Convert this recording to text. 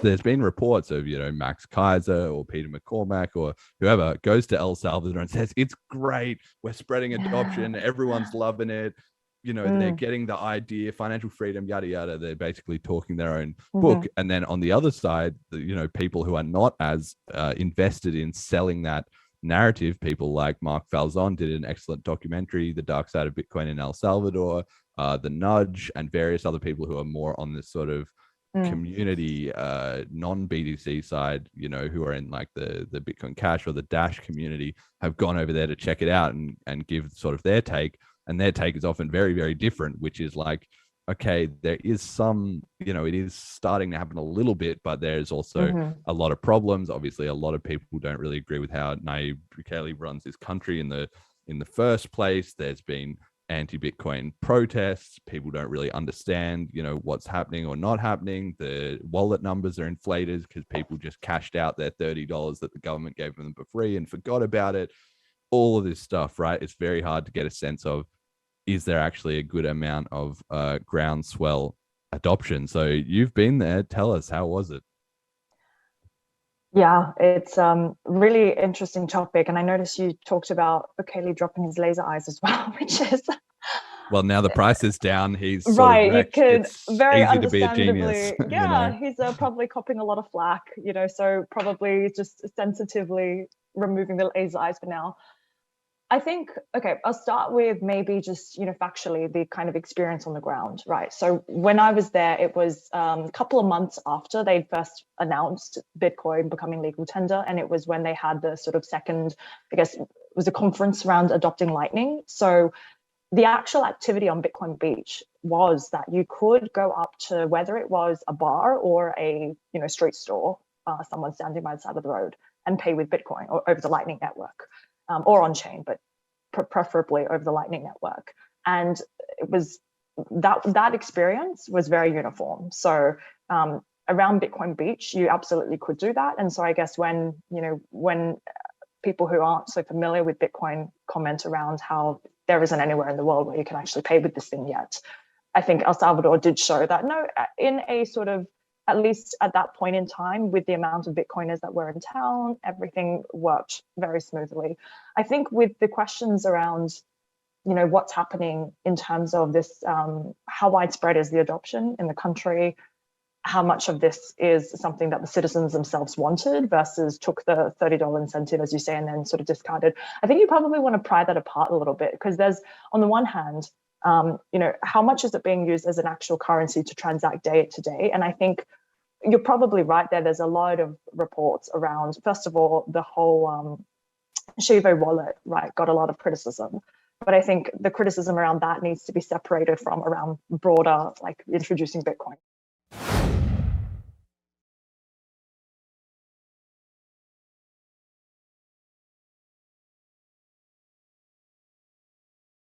there's been reports of, Max Kaiser or Peter McCormack or whoever goes to El Salvador and says, it's great. We're spreading adoption. Everyone's loving it. They're getting the idea, financial freedom, yada, yada. They're basically talking their own book. And then on the other side, people who are not as invested in selling that narrative, people like Mark Falzon did an excellent documentary, The Dark Side of Bitcoin in El Salvador, The Nudge, and various other people who are more on this sort of community, non-BTC side, who are in like the Bitcoin Cash or the Dash community, have gone over there to check it out and give sort of their take. And their take is often very, very different, which is like, okay, there is some, it is starting to happen a little bit, but there's also a lot of problems. Obviously, a lot of people don't really agree with how Nayib Bukele runs this country in the first place. There's been anti-Bitcoin protests. People don't really understand, what's happening or not happening. The wallet numbers are inflated because people just cashed out their $30 that the government gave them for free and forgot about it. All of this stuff, right? It's very hard to get a sense of, is there actually a good amount of groundswell adoption? So you've been there. Tell us, how was it? Yeah, it's really interesting topic. And I noticed you talked about Bukele dropping his laser eyes as well, which is... Well, now the price is down. He's right. You could it's very easy understandably, to be a genius, yeah, he's probably copping a lot of flack, so probably just sensitively removing the laser eyes for now. I think, okay, I'll start with maybe just, factually the kind of experience on the ground, right? So when I was there, it was a couple of months after they'd first announced Bitcoin becoming legal tender. And it was when they had the sort of second, I guess, it was a conference around adopting Lightning. So the actual activity on Bitcoin Beach was that you could go up to whether it was a bar or a, street store, someone standing by the side of the road, and pay with Bitcoin or over the Lightning network. Or on chain, but preferably over the Lightning network. And it was that experience was very uniform. So around Bitcoin Beach, you absolutely could do that. And so I guess when people who aren't so familiar with Bitcoin comment around how there isn't anywhere in the world where you can actually pay with this thing yet, I think El Salvador did show that no, in a sort of, at least at that point in time, with the amount of Bitcoiners that were in town, everything worked very smoothly. I think with the questions around, what's happening in terms of this, how widespread is the adoption in the country, how much of this is something that the citizens themselves wanted versus took the $30 incentive, as you say, and then sort of discarded. I think you probably want to pry that apart a little bit, because there's, on the one hand, how much is it being used as an actual currency to transact day to day? And I think you're probably right there. There's a lot of reports around, first of all, the whole Shivo wallet, right, got a lot of criticism. But I think the criticism around that needs to be separated from around broader, like introducing Bitcoin.